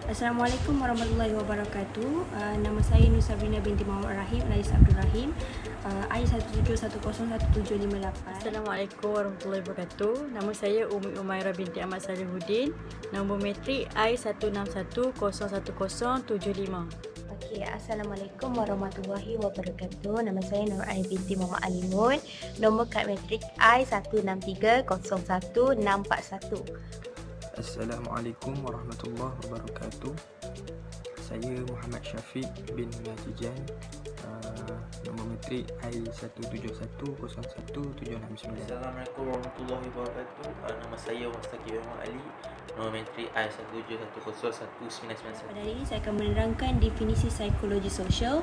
Assalamualaikum warahmatullahi wabarakatuh. Nama saya Nur Sabrina binti Muhammad Rahim alias Abdul Rahim. I171011758. Assalamualaikum warahmatullahi wabarakatuh. Nama saya Umi Umairah binti Ahmad Salihuddin. Nombor metrik I161011075. Okey, Assalamualaikum warahmatullahi wabarakatuh. Nama saya Nur Ain binti Muhammad Alimun. Nombor kad metrik I163011641. Assalamualaikum warahmatullahi wabarakatuh. Saya Muhammad Syafiq bin Najijan. Nombor metrik I171011769. Assalamualaikum warahmatullahi wabarakatuh. Nama saya Mustaqim Muhammad Ali. Nombor menteri I171011991. Pada hari ini saya akan menerangkan definisi psikologi sosial,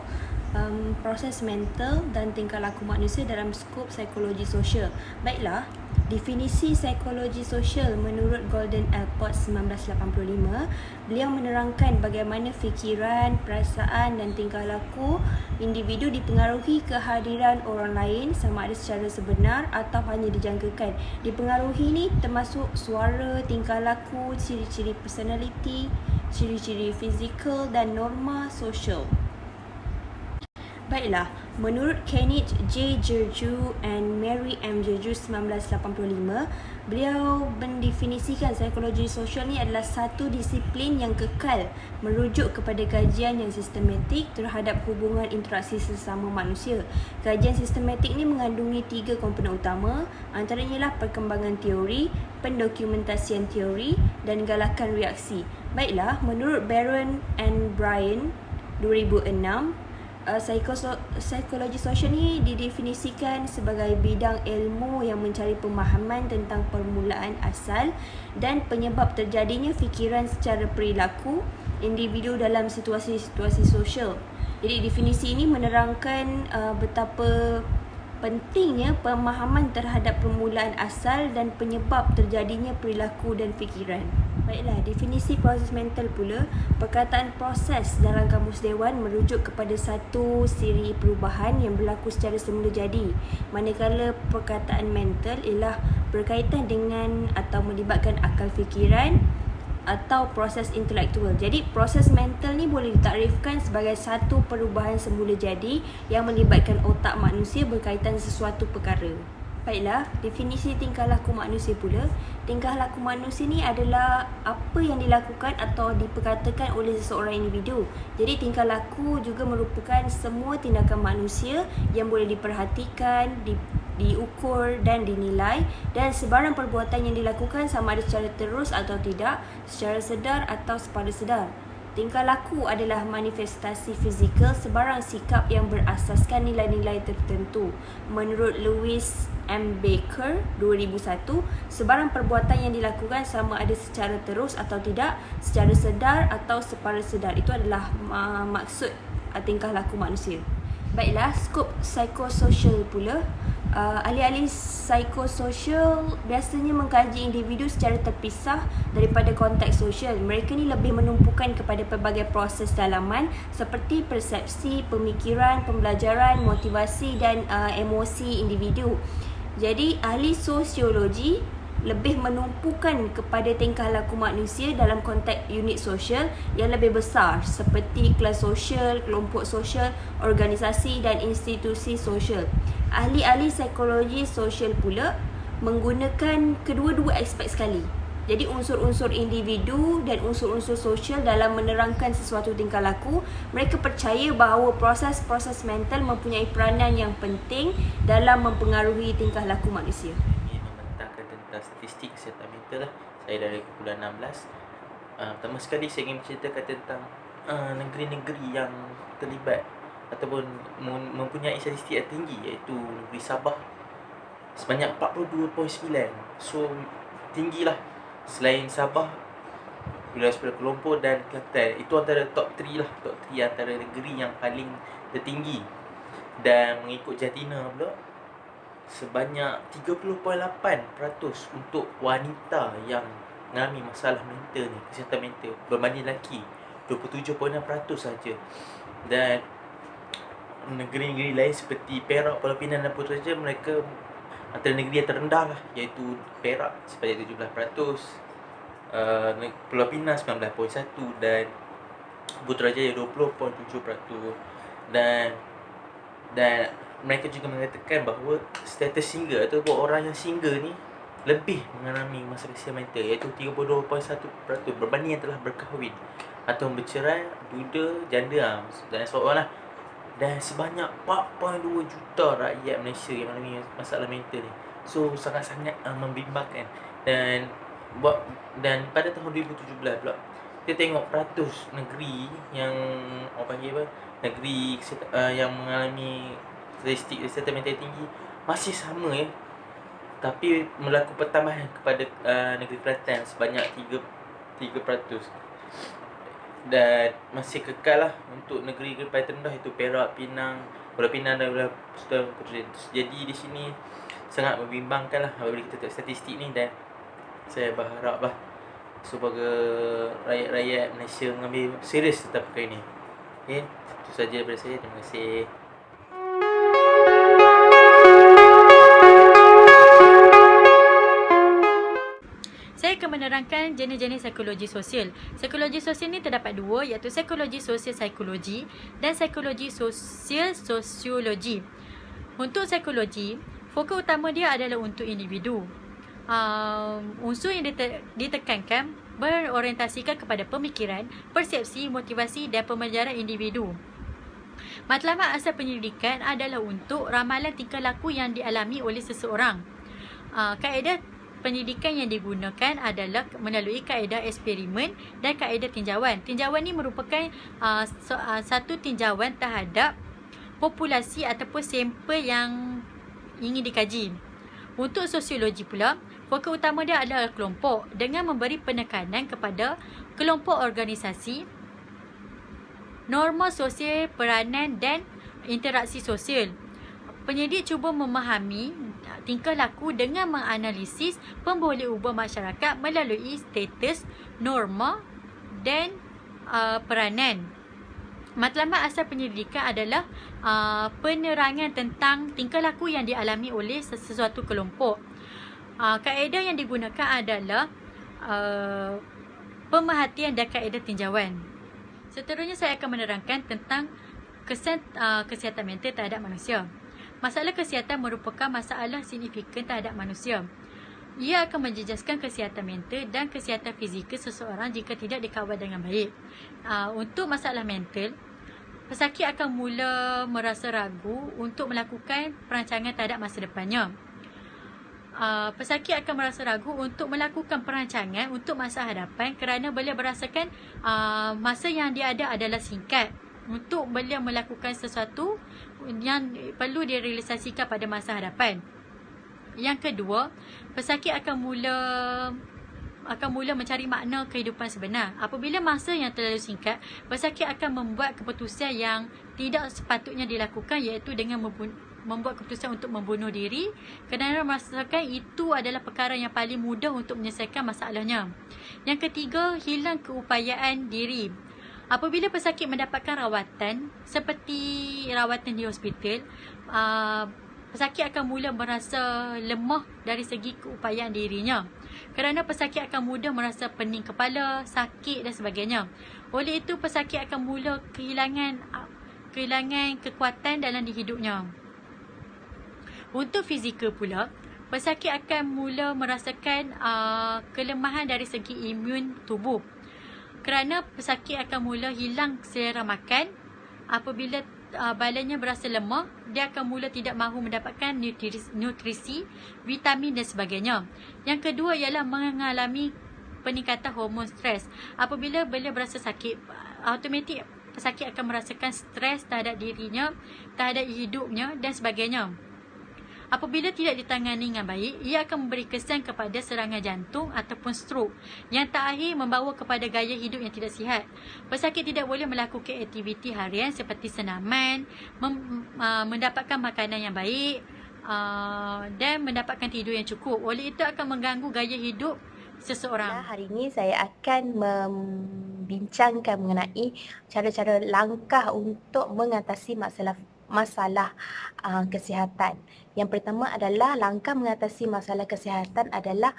proses mental dan tingkah laku manusia dalam skop psikologi sosial. Baiklah, definisi psikologi sosial menurut Golden Alport 1985, beliau menerangkan bagaimana fikiran, perasaan dan tingkah laku individu dipengaruhi kehadiran orang lain sama ada secara sebenar atau hanya dijangkakan. Dipengaruhi ni termasuk suara, tingkah laku, ciri-ciri personality, ciri-ciri fizikal dan norma sosial. Baiklah, menurut Kenneth J. Georgiou and Mary M. Georgiou 1985, beliau mendefinisikan psikologi sosial ni adalah satu disiplin yang kekal merujuk kepada kajian yang sistematik terhadap hubungan interaksi sesama manusia. Kajian sistematik ni mengandungi 3 komponen utama, antaranya lah perkembangan teori, pendokumentasian teori dan galakan reaksi. Baiklah, menurut Baron and Bryan 2006, psikologi sosial ni didefinisikan sebagai bidang ilmu yang mencari pemahaman tentang permulaan asal dan penyebab terjadinya fikiran secara perilaku individu dalam situasi-situasi sosial. Jadi definisi ini menerangkan betapa pentingnya pemahaman terhadap permulaan asal dan penyebab terjadinya perilaku dan fikiran. Baiklah, definisi proses mental pula. Perkataan proses dalam Kamus Dewan merujuk kepada satu siri perubahan yang berlaku secara semula jadi. Manakala perkataan mental ialah berkaitan dengan atau melibatkan akal fikiran atau proses intelektual. Jadi proses mental ni boleh ditarifkan sebagai satu perubahan semula jadi yang melibatkan otak manusia berkaitan sesuatu perkara. Baiklah, definisi tingkah laku manusia pula. Tingkah laku manusia ni adalah apa yang dilakukan atau diperkatakan oleh seseorang individu. Jadi tingkah laku juga merupakan semua tindakan manusia yang boleh diperhatikan, diukur dan dinilai, dan sebarang perbuatan yang dilakukan sama ada secara terus atau tidak, secara sedar atau sepada sedar. Tingkah laku adalah manifestasi fizikal sebarang sikap yang berasaskan nilai-nilai tertentu. Menurut Louis M. Baker 2001, sebarang perbuatan yang dilakukan sama ada secara terus atau tidak, secara sedar atau sepada sedar. Itu adalah maksud tingkah laku manusia. Baiklah, skop psikososial pula. Ahli-ahli psikososial biasanya mengkaji individu secara terpisah daripada konteks sosial. Mereka ni lebih menumpukan kepada pelbagai proses dalaman seperti persepsi, pemikiran, pembelajaran, motivasi dan emosi individu. Jadi ahli sosiologi lebih menumpukan kepada tingkah laku manusia dalam konteks unit sosial yang lebih besar seperti kelas sosial, kelompok sosial, organisasi dan institusi sosial. Ahli-ahli psikologi sosial pula menggunakan kedua-dua aspek sekali. Jadi unsur-unsur individu dan unsur-unsur sosial dalam menerangkan sesuatu tingkah laku. Mereka percaya bahawa proses-proses mental mempunyai peranan yang penting dalam mempengaruhi tingkah laku manusia. Tentang statistik kesihatan mental lah. Saya dari kumpulan 16. Pertama sekali saya ingin menceritakan tentang negeri-negeri yang terlibat ataupun mempunyai statistik yang tinggi, iaitu negeri Sabah sebanyak 42.9. So tinggilah. Selain Sabah, Pulau Sepuluh Kelompok dan Kelantan, itu antara top 3 lah, top 3 antara negeri yang paling tertinggi. Dan mengikut Jatina pula, sebanyak 30.8% untuk wanita yang mengalami masalah mental ni, kesihatan mental, berbanding lelaki 27.6% saja. Dan negeri-negeri lain seperti Perak, Pulau Pinang dan Putrajaya Jaya, mereka antara negeri yang terendah lah, iaitu Perak sebanyak 17%, Pulau Pinang 19.1 dan Putrajaya 20.7%. Dan mereka juga mengatakan bahawa status single ataupun orang yang single ni lebih mengalami masalah kesihatan mental, iaitu 32.1% berbanding yang telah berkahwin atau bercerai, duda, janda dan seorang lah. Dan sebanyak 4.2 juta rakyat Malaysia yang mengalami masalah mental ni. So sangat-sangat membimbangkan. Dan pada tahun 2017 pula, kita tengok peratus negeri yang orang panggil apa, negeri yang mengalami statistik kesihatan mental tinggi masih sama ya. Tapi berlaku pertambahan kepada negeri Kelantan sebanyak 3%. Dan masih kekal lah untuk negeri paling terendah, iaitu Perak, Pinang, Pulau Pinang dan Pulau Putrajaya. Jadi di sini sangat membimbangkan lah apabila kita tengok statistik ni. Dan saya berharap lah sebagai rakyat-rakyat Malaysia mengambil serius tentang perkara ini. Okay, itu saja daripada saya. Terima kasih. Saya akan menerangkan jenis-jenis psikologi sosial. Psikologi sosial ni terdapat dua, iaitu psikologi sosial psikologi dan psikologi sosial sosiologi. Untuk psikologi, fokus utama dia adalah untuk individu. Unsur yang ditekankan berorientasikan kepada pemikiran, persepsi, motivasi dan pembelajaran individu. Matlamat asal penyelidikan adalah untuk ramalan tingkah laku yang dialami oleh seseorang. Kaedah penyelidikan yang digunakan adalah melalui kaedah eksperimen dan kaedah tinjauan. Tinjauan ni merupakan satu tinjauan terhadap populasi ataupun sampel yang ingin dikaji. Untuk sosiologi pula, fokus utama dia adalah kelompok dengan memberi penekanan kepada kelompok organisasi, norma sosial, peranan dan interaksi sosial. Penyelidik cuba memahami tingkah laku dengan menganalisis pemboleh ubah masyarakat melalui status, norma dan peranan. Matlamat asal penyelidikan adalah penerangan tentang tingkah laku yang dialami oleh sesuatu kelompok. Kaedah yang digunakan adalah pemerhatian dan kaedah tinjauan. Seterusnya saya akan menerangkan tentang kesan kesihatan mental terhadap manusia. Masalah kesihatan merupakan masalah signifikan terhadap manusia. Ia akan menjejaskan kesihatan mental dan kesihatan fizikal seseorang jika tidak dikawal dengan baik. Untuk masalah mental, pesakit akan mula merasa ragu untuk melakukan perancangan terhadap masa depannya. Pesakit akan merasa ragu untuk melakukan perancangan untuk masa hadapan kerana beliau merasakan masa yang dia ada adalah singkat untuk beliau melakukan sesuatu yang perlu direalisasikan pada masa hadapan. Yang kedua, pesakit akan mula mencari makna kehidupan sebenar. Apabila masa yang terlalu singkat, pesakit akan membuat keputusan yang tidak sepatutnya dilakukan, iaitu dengan membuat keputusan untuk membunuh diri kerana merasakan itu adalah perkara yang paling mudah untuk menyelesaikan masalahnya. Yang ketiga, hilang keupayaan diri. Apabila pesakit mendapatkan rawatan seperti rawatan di hospital, pesakit akan mula merasa lemah dari segi keupayaan dirinya kerana pesakit akan mudah merasa pening kepala, sakit dan sebagainya. Oleh itu, pesakit akan mula kehilangan kekuatan dalam hidupnya. Untuk fizikal pula, pesakit akan mula merasakan kelemahan dari segi imun tubuh kerana pesakit akan mula hilang selera makan. Apabila badannya berasa lemah, dia akan mula tidak mahu mendapatkan nutrisi, vitamin dan sebagainya. Yang kedua ialah mengalami peningkatan hormon stres. Apabila beliau berasa sakit, automatik pesakit akan merasakan stres terhadap dirinya, terhadap hidupnya dan sebagainya. Apabila tidak ditangani dengan baik, ia akan memberi kesan kepada serangan jantung ataupun stroke yang terakhir membawa kepada gaya hidup yang tidak sihat. Pesakit tidak boleh melakukan aktiviti harian seperti senaman, mendapatkan makanan yang baik dan mendapatkan tidur yang cukup. Oleh itu akan mengganggu gaya hidup seseorang. Hari ini saya akan membincangkan mengenai cara-cara langkah untuk mengatasi masalah kesihatan. Yang pertama adalah langkah mengatasi masalah kesihatan adalah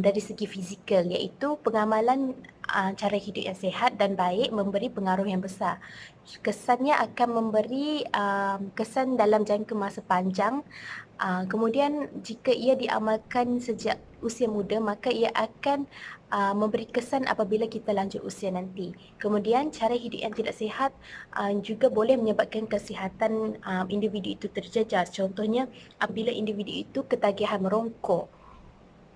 dari segi fizikal, iaitu pengamalan cara hidup yang sihat dan baik memberi pengaruh yang besar. Kesannya akan memberi kesan dalam jangka masa panjang. Kemudian jika ia diamalkan sejak usia muda, maka ia akan memberi kesan apabila kita lanjut usia nanti. Kemudian cara hidup yang tidak sihat juga boleh menyebabkan kesihatan individu itu terjejas. Contohnya apabila individu itu ketagihan merokok.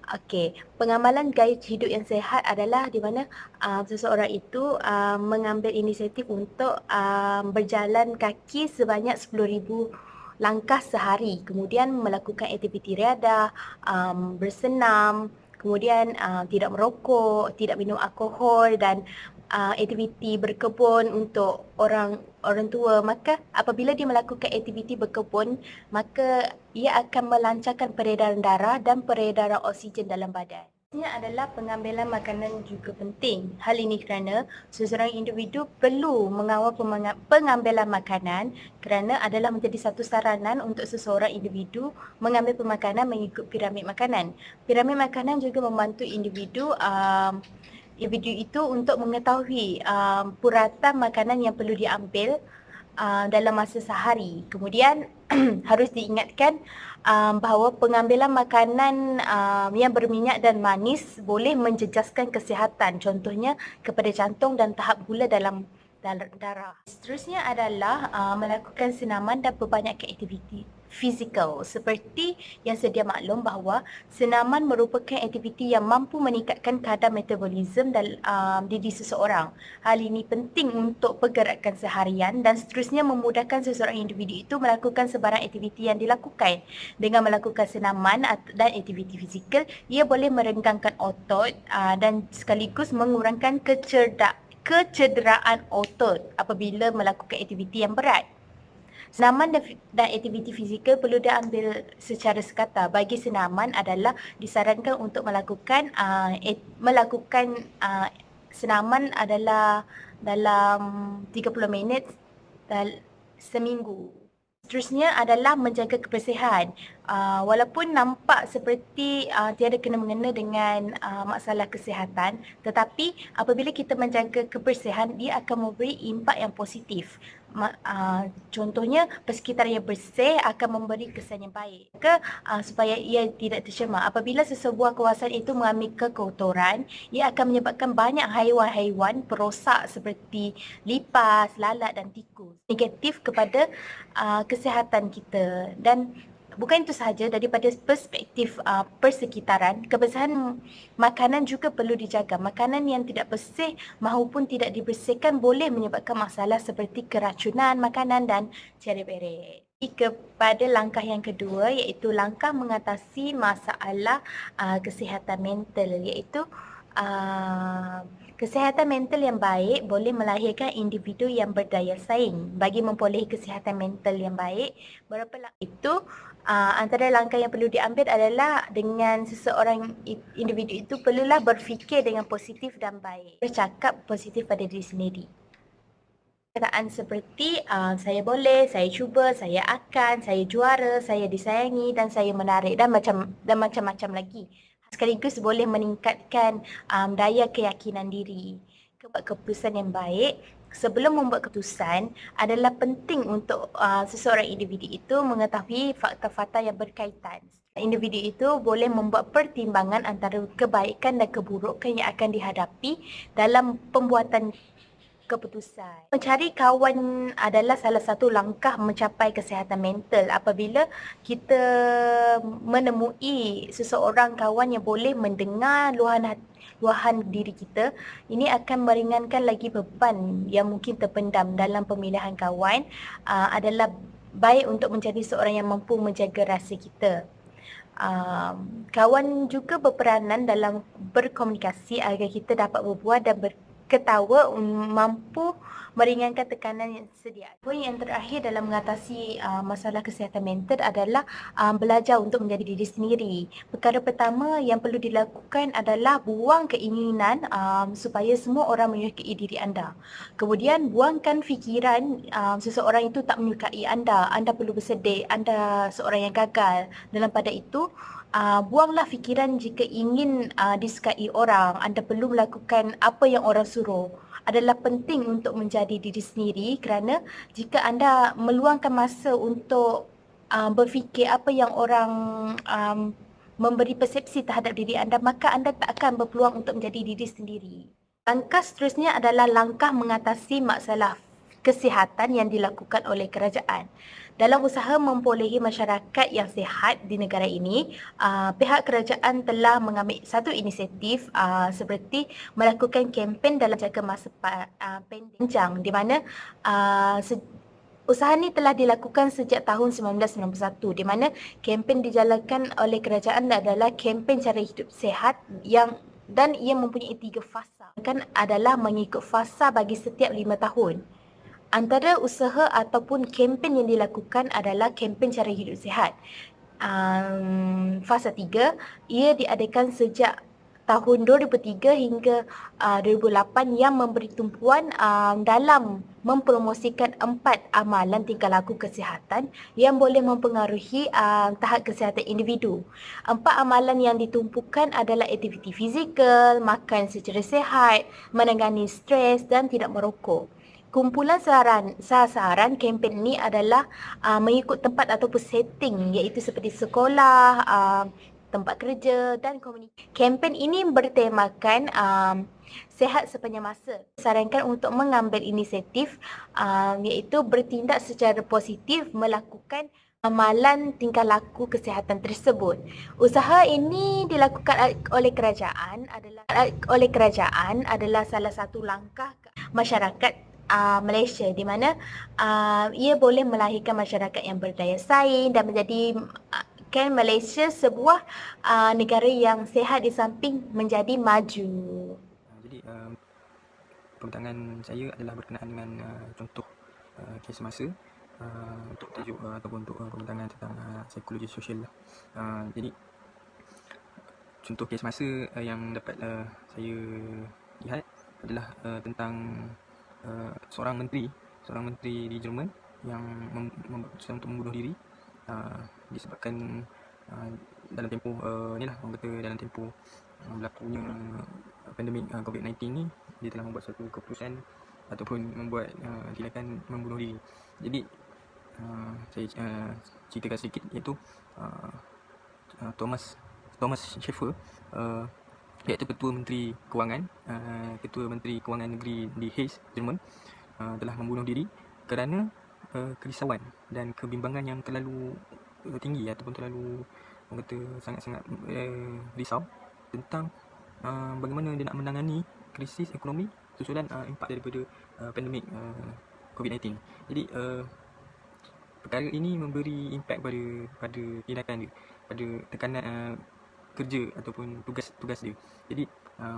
Okey, pengamalan gaya hidup yang sihat adalah di mana seseorang itu mengambil inisiatif untuk berjalan kaki sebanyak 10,000 langkah sehari, kemudian melakukan aktiviti riadah, bersenam, kemudian tidak merokok, tidak minum alkohol dan aktiviti berkebun untuk orang tua. Maka apabila dia melakukan aktiviti berkebun, maka ia akan melancarkan peredaran darah dan peredaran oksigen dalam badan. Ini adalah pengambilan makanan juga penting. Hal ini kerana seseorang individu perlu mengawal pengambilan makanan kerana adalah menjadi satu saranan untuk seseorang individu mengambil pemakanan mengikut piramid makanan. Piramid makanan juga membantu individu itu untuk mengetahui puratan makanan yang perlu diambil dalam masa sehari. Kemudian harus diingatkan bahawa pengambilan makanan yang berminyak dan manis boleh menjejaskan kesihatan, contohnya kepada jantung dan tahap gula dalam darah. Seterusnya adalah melakukan senaman dan perbanyakan aktiviti fizikal. Seperti yang sedia maklum bahawa senaman merupakan aktiviti yang mampu meningkatkan kadar metabolisme dalam diri seseorang. Hal ini penting untuk pergerakan seharian dan seterusnya memudahkan seseorang individu itu melakukan sebarang aktiviti yang dilakukan. Dengan melakukan senaman dan aktiviti fizikal, ia boleh merenggangkan otot dan sekaligus mengurangkan kecederaan otot apabila melakukan aktiviti yang berat. Senaman dan aktiviti fizikal perlu diambil secara sekata. Bagi senaman adalah disarankan untuk melakukan senaman adalah dalam 30 minit seminggu. Seterusnya adalah menjaga kebersihan. Walaupun nampak seperti tiada kena-mengena dengan masalah kesihatan, tetapi apabila kita menjaga kebersihan, dia akan memberi impak yang positif. Contohnya, persekitaran yang bersih akan memberi kesan yang baik supaya ia tidak tercemar. Apabila sesebuah kawasan itu mengalami kekotoran, ia akan menyebabkan banyak haiwan-haiwan perosak seperti lipas, lalat dan tikus. Negatif kepada kesihatan kita. Dan bukan itu sahaja, daripada perspektif persekitaran, kebersihan makanan juga perlu dijaga. Makanan yang tidak bersih maupun tidak dibersihkan boleh menyebabkan masalah seperti keracunan makanan dan ceret-beret. Kepada langkah yang kedua, iaitu langkah mengatasi masalah kesihatan mental, iaitu kesihatan mental yang baik boleh melahirkan individu yang berdaya saing. Bagi memperolehi kesihatan mental yang baik, antara langkah yang perlu diambil adalah dengan seseorang individu itu perlulah berfikir dengan positif dan baik. Bercakap positif pada diri sendiri. Perkataan seperti saya boleh, saya cuba, saya akan, saya juara, saya disayangi dan saya menarik dan macam-macam lagi. Sekaligus boleh meningkatkan daya keyakinan diri. Keputusan yang baik sebelum membuat keputusan adalah penting untuk seseorang individu itu mengetahui fakta-fakta yang berkaitan. Individu itu boleh membuat pertimbangan antara kebaikan dan keburukan yang akan dihadapi dalam pembuatan keputusan. Mencari kawan adalah salah satu langkah mencapai kesihatan mental. Apabila kita menemui seseorang kawan yang boleh mendengar luahan diri kita, ini akan meringankan lagi beban yang mungkin terpendam dalam pemilihan kawan. Adalah baik untuk mencari seorang yang mampu menjaga rasa kita. Kawan juga berperanan dalam berkomunikasi agar kita dapat berbual dan ketawa mampu meringankan tekanan yang sedia. Poin yang terakhir dalam mengatasi masalah kesihatan mental adalah belajar untuk menjadi diri sendiri. Perkara pertama yang perlu dilakukan adalah buang keinginan supaya semua orang menyukai diri anda. Kemudian buangkan fikiran seseorang itu tak menyukai anda. Anda perlu bersedih, anda seorang yang gagal. Dalam pada itu, buanglah fikiran jika ingin disukai orang. Anda perlu melakukan apa yang orang suruh. Adalah penting untuk menjadi diri sendiri kerana jika anda meluangkan masa untuk berfikir apa yang orang memberi persepsi terhadap diri anda, maka anda tak akan berpeluang untuk menjadi diri sendiri. Langkah seterusnya adalah langkah mengatasi masalah kesihatan yang dilakukan oleh kerajaan. Dalam usaha membolehi masyarakat yang sihat di negara ini, pihak kerajaan telah mengambil satu inisiatif seperti melakukan kempen dalam jangka masa panjang di mana usaha ini telah dilakukan sejak tahun 1991 di mana kempen dijalankan oleh kerajaan adalah kempen cara hidup sihat dan ia mempunyai 3 fasa. Kan adalah mengikut fasa bagi setiap 5 tahun. Antara usaha ataupun kempen yang dilakukan adalah kempen cara hidup sihat. Fasa 3, ia diadakan sejak tahun 2003 hingga 2008 yang memberi tumpuan dalam mempromosikan 4 amalan tingkah laku kesihatan yang boleh mempengaruhi tahap kesihatan individu. 4 amalan yang ditumpukan adalah aktiviti fizikal, makan secara sihat, menangani stres dan tidak merokok. Kumpulan sasaran kempen ini adalah mengikut tempat ataupun setting iaitu seperti sekolah, tempat kerja dan komunitas. Kempen ini bertemakan sihat sepanjang masa. Disarankan untuk mengambil inisiatif iaitu bertindak secara positif melakukan amalan tingkah laku kesihatan tersebut. Usaha ini dilakukan oleh kerajaan adalah salah satu langkah masyarakat Malaysia di mana ia boleh melahirkan masyarakat yang berdaya saing dan menjadi Malaysia sebuah negara yang sihat di samping menjadi maju. Jadi pembentangan saya adalah berkenaan dengan contoh kes masa untuk tajuk ataupun untuk pembentangan tentang psikologi sosial lah. Jadi contoh kes masa yang dapat saya lihat adalah tentang seorang menteri di Jerman yang memutuskan untuk membunuh diri disebabkan dalam tempoh orang kata dalam tempoh berlakunya pandemik COVID-19 ni dia telah membuat satu keputusan ataupun membuat tindakan membunuh diri. Jadi saya ceritakan sedikit iaitu Thomas Schaeffer iaitu Ketua Menteri Kewangan Negeri di Hesse, Jerman telah membunuh diri kerana kerisauan dan kebimbangan yang terlalu tinggi ataupun terlalu orang kata sangat-sangat risau tentang bagaimana dia nak menangani krisis ekonomi susulan impak daripada pandemik COVID-19. Jadi perkara ini memberi impak pada tindakan dia, pada tekanan kerja ataupun tugas dia. Jadi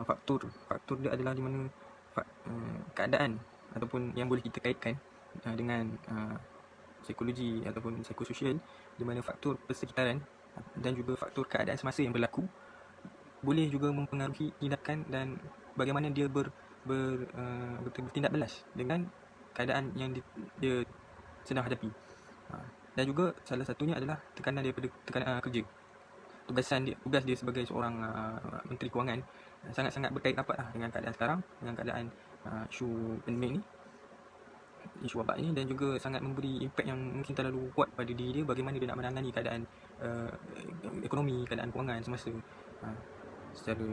faktor dia adalah di mana keadaan ataupun yang boleh kita kaitkan dengan psikologi ataupun psikososial, di mana faktor persekitaran dan juga faktor keadaan semasa yang berlaku boleh juga mempengaruhi tindakan dan bagaimana dia bertindak balas dengan keadaan yang dia sedang hadapi. Dan juga salah satunya adalah tekanan daripada tekanan kerja. Tugas dia sebagai seorang menteri kewangan sangat-sangat berkait rapat dengan keadaan sekarang, dengan keadaan isu pandemik ni, isu wabak ini, dan juga sangat memberi impak yang mungkin terlalu kuat pada diri dia bagaimana dia nak menangani keadaan ekonomi, keadaan kewangan semasa secara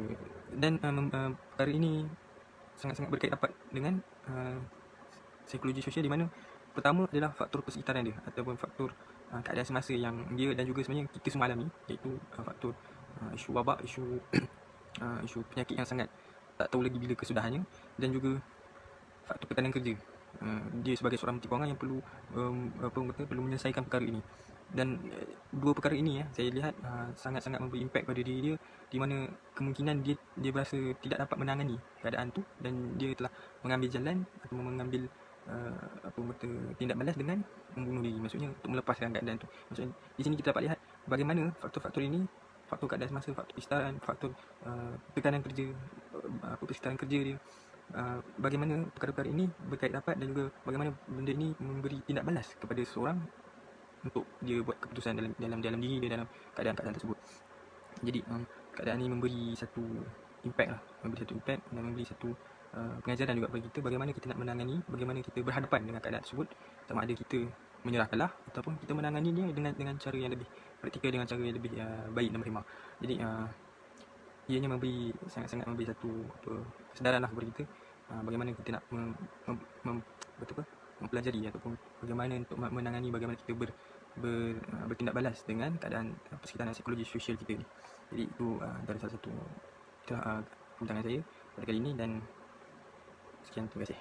dan perkara ini sangat-sangat berkait rapat dengan psikologi sosial, di mana pertama adalah faktor persekitaran dia ataupun faktor keadaan semasa yang dia dan juga sebenarnya kita semua alami, iaitu faktor isu wabak, isu penyakit yang sangat tak tahu lagi bila kesudahannya, dan juga faktor tekanan kerja. Dia sebagai seorang menteri kewangan yang perlu perlu menyelesaikan perkara ini. Dan dua perkara ini saya lihat sangat-sangat memberi impak pada diri dia, di mana kemungkinan dia berasa tidak dapat menangani keadaan tu dan dia telah mengambil jalan atau mengambil tindak balas dengan membunuh diri, maksudnya untuk melepaskan keadaan tu. Maksudnya di sini kita dapat lihat bagaimana faktor-faktor ini, faktor keadaan semasa, faktor persetaran, faktor tekanan kerja, persetaran kerja dia, bagaimana perkara-perkara ini berkait rapat dan juga bagaimana benda ini memberi tindak balas kepada seseorang untuk dia buat keputusan dalam diri dia dalam keadaan-keadaan tersebut. Jadi keadaan ini memberi satu impact dan memberi satu pengajaran juga bagi kita bagaimana kita nak menangani, bagaimana kita berhadapan dengan keadaan tersebut, sama ada kita menyerah kalah ataupun kita menanganinya dengan cara yang lebih praktikal, dengan cara yang lebih baik dan berhikmah. Jadi ianya sangat-sangat memberi satu kesedaran lah kepada kita bagaimana kita nak mempelajari ataupun bagaimana untuk menangani, bagaimana kita bertindak balas dengan keadaan persekitaran psikologi sosial kita ni. Jadi itu antara salah satu pembincangan saya pada kali ini, dan sekian, terima kasih.